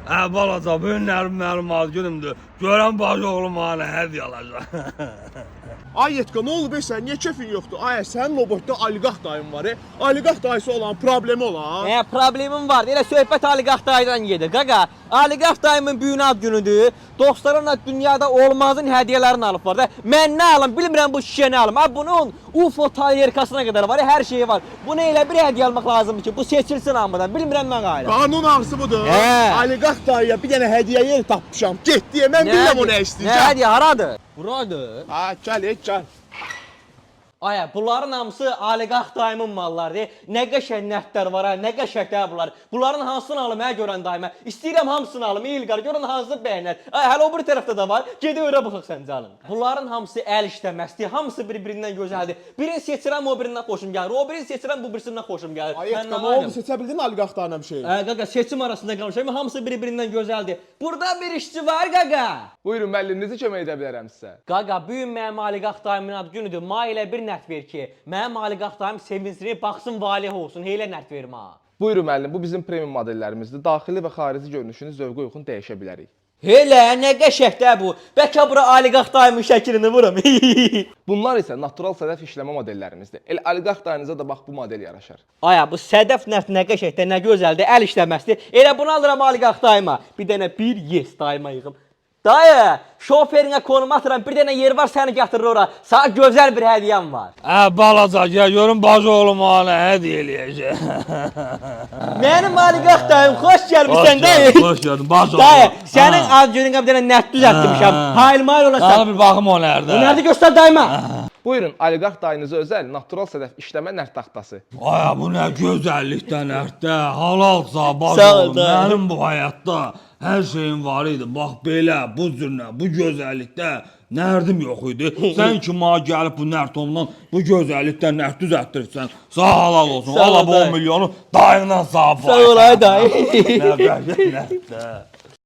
Balaca, bu günlərim mənim ad günümdür. Görən bacı oğlum bana hədiyyə alacaq. Ay Yetka, nə olub sən? Niyə kefin yoxdur? Ay, sənin robotda oliqarx dayın var. Oliqarx dayısı olan problemi olan. Problemim var. Elə söhbət oliqarx dayıdan gedir. Qaqa, oliqarx dayımın büyün ad günüdür. Dostlarına dünyada olmazın hədiyyələrini alıblar da. Mən nə alım, bilmirəm bu şişə nə alım. Bunun UFO tayyerkasına qədər var, hər şeyi var. Buna elə bir hədiyyə almaq lazımdır ki, bu seçilsin hamıdan. Bilmirəm mən qayla. Qanun hamısı budur. Oliqarx dayıya bir dənə hədiyyə yeri tapmışam. Get deyə mən bilmirəm o nə istəyəcək. Nə hədiyyə, haradır? Buradır. Ha, gəl, gəl. Aya, bunların hamısı oliqarx dayımın mallarıdır. Nə qəşəng nərtlər var, nə qəşənglər bunlar. Bunların hansını alım, görən dayıma. İstəyirəm hamısını alım, İlqar, görən hansını bəyənər. Ay, hələ o bir tərəfdə də var. Gedib öyrə baxaq sən canım. Bunların hamısı əl işləməzdir, hamısı bir-birindən gözəldir. Birini seçirəm, o birindən xoşum gəlir. O birini seçirəm, bu birisindən xoşum gəlir. Ay, Yetka, nə oldu? Seçə bildin oliqarx dayına bir şey? Qaqa, seçim arasında qalmışam, hamısı bir-birindən gözəldir. Burada bir işçi var, qaqa. Buyurun, müəlliminizi kömək edə bilərəm sizə. Qaqa, bu gün mənim oliqarx dayımın ad günüdür. Elə bir nərt ver ki, mənim oliqarx dayım sevinsin, baxsın, valih olsun, elə nərt verim ha. Buyurun müəllim, bu bizim premium modellərimizdir. Daxili və xarici görünüşünü zövqə uyğun dəyişə bilərik. Elə, nə qəşəngdir bu. Bəlkə bura oliqarx dayımın şəklini vuram. Bunlar isə natural sədəf işləmə modellərimizdir. Elə oliqarx dayınıza da bax bu model yaraşar. Aya, bu sədəf nərt nə qəşəngdir, nə gözəldir, əl işləməzdir. Elə bunu alıram oliqarx dayıma. Bir dənə bir yes dayıma yığım. Dayı, şoferinə konum atıram, bir dənə yer var, səni gətirir ora. Sana gözəl bir hədiyyəm var. Balaca, gəl görün bacı oğlum bana hədiyyə eləyəcək. Mənim oliqarx dayım, xoş gəlmişsən dayı. Xoş gəldin, bacı oğlum. Dayı, sənin ad gününə bir dənə nərt düzəltmişəm. Hayl-mayl olasan. Sana bir baxım o nerede? Bu nerede göster dayıma? Buyurun, oliqarx dayınıza özəl natural sədəf işləmə nərt taxtası. Aya, bu nə gözəllikdən nərdə, halalsa bacı Sağ ol, oğlum. dayı. Mənim bu həyatda hər şeyim var idi. Bax belə, bu cürlə, bu gözəllikdə nərdim yox idi. Sən ki mənə gəlib bu nərtomdan, bu gözəllikdən nərt düzəltdirsən. Sağ halal olsun. Sağ ol, Allah bu dayı. 10 milyonu dayından sağ Sağ ol ay dayı. Nə bəgə nərdə.